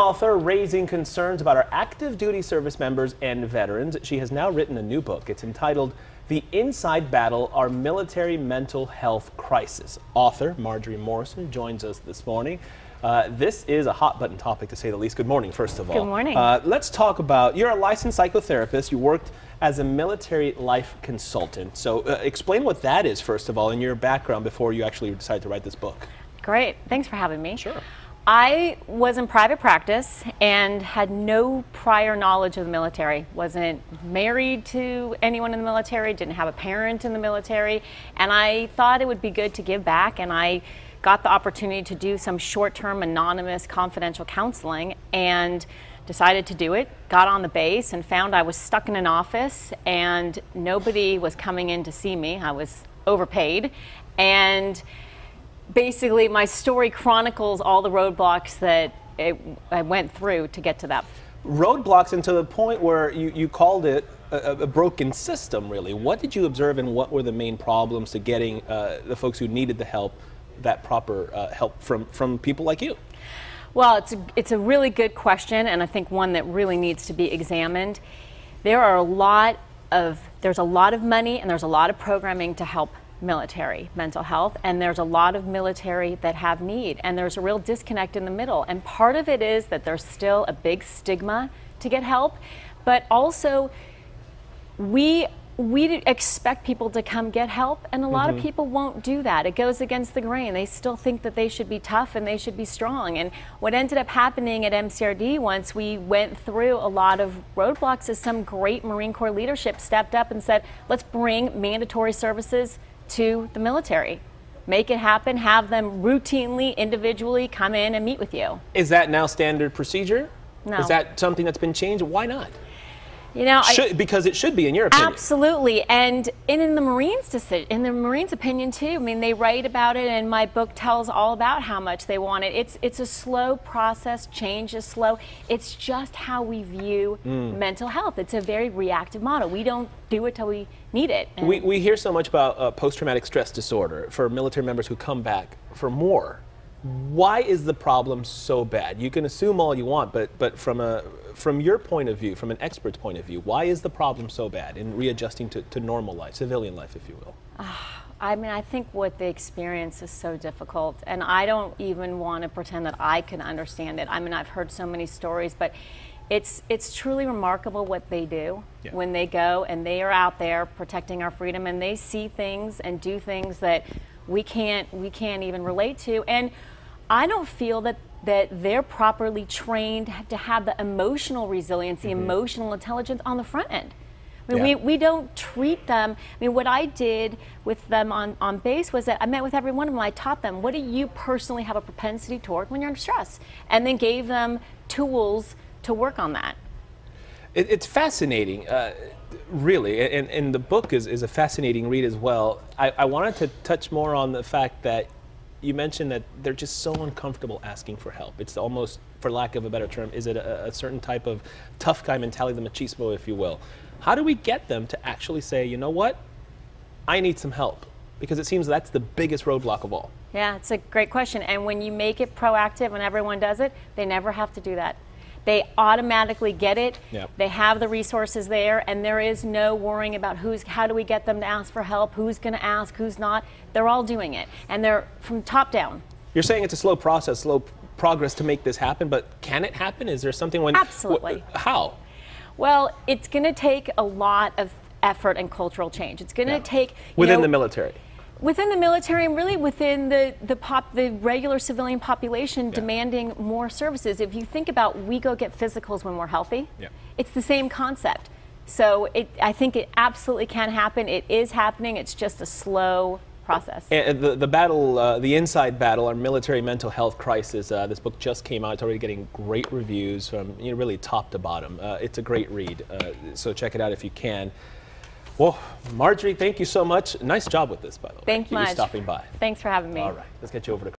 Author raising concerns about our active duty service members and veterans. She has now written a new book. It's entitled The Inside Battle, Our Military Mental Health Crisis. Author Marjorie Morrison joins us this morning. This is a hot button topic, to say the least. Good morning, first of all. Good morning. Let's talk about, you're a licensed psychotherapist. You worked as a military life consultant. So explain what that is, first of all, and your background before you actually decided to write this book. Great. Thanks for having me. Sure. I was in private practice and had no prior knowledge of the military. Wasn't married to anyone in the military, didn't have a parent in the military, and I thought it would be good to give back, and I got the opportunity to do some short-term anonymous confidential counseling and decided to do it. Got on the base and found I was stuck in an office and nobody was coming in to see me. I was overpaid, and basically my story chronicles all the roadblocks that I went through to get to that. Roadblocks, and to the point where you called it a broken system, really. What did you observe, and what were the main problems to getting the folks who needed the help, that proper help from people like you? Well, it's a really good question, and I think one that really needs to be examined. There's a lot of money and there's a lot of programming to help military mental health, and there's a lot of military that have need, and there's a real disconnect in the middle. And part of it is that there's still a big stigma to get help, but also we expect people to come get help, and a lot of people won't do that. It goes against the grain. They still think that they should be tough and they should be strong. And what ended up happening at MCRD, once we went through a lot of roadblocks, is some great Marine Corps leadership stepped up and said, let's bring mandatory services to the military. Make it happen, have them routinely, individually come in and meet with you. Is that now standard procedure? No. Is that something that's been changed? Why not? You know, because it should be, in your opinion. Absolutely, and in the Marines' opinion too. I mean, they write about it, and my book tells all about how much they want it. It's a slow process. Change is slow. It's just how we view mental health. It's a very reactive model. We don't do it till we need it. We hear so much about post-traumatic stress disorder for military members who come back for more. Why is the problem so bad? You can assume all you want, but from your point of view, from an expert's point of view, why is the problem so bad in readjusting to normal life, civilian life, if you will? I mean, I think what they experience is so difficult, and I don't even want to pretend that I can understand it. I mean, I've heard so many stories, but it's truly remarkable what they do when they go and they are out there protecting our freedom, and they see things and do things that we can't even relate to. And I don't feel that they're properly trained to have the emotional resiliency, emotional intelligence on the front end. I mean, we don't treat them. I mean, what I did with them on base was that I met with every one of them. I taught them, what do you personally have a propensity toward when you're under stress? And then gave them tools to work on that. It's fascinating, really, and the book is a fascinating read as well. I wanted to touch more on the fact that you mentioned that they're just so uncomfortable asking for help. It's almost, for lack of a better term, is it a certain type of tough guy mentality, the machismo, if you will. How do we get them to actually say, you know what, I need some help? Because it seems that's the biggest roadblock of all. Yeah, it's a great question. And when you make it proactive and everyone does it, they never have to do that. They automatically get it. They have the resources there, and there is no worrying about how do we get them to ask for help, who's going to ask, who's not. They're all doing it, and they're from top down. You're saying it's a slow process, slow progress to make this happen, but can it happen? Is there something when... Absolutely. How? Well, it's going to take a lot of effort and cultural change. It's going to take... Within the military. Within the military, and really within the regular civilian population demanding more services. If you think about, we go get physicals when we're healthy, it's the same concept. So I think it absolutely can happen. It is happening. It's just a slow process. And the battle, the inside battle, our military mental health crisis, this book just came out. It's already getting great reviews from really top to bottom. It's a great read, so check it out if you can. Well, Marjorie, thank you so much. Nice job with this, by the way. Thank you much. Stopping by. Thanks for having me. All right, let's get you over to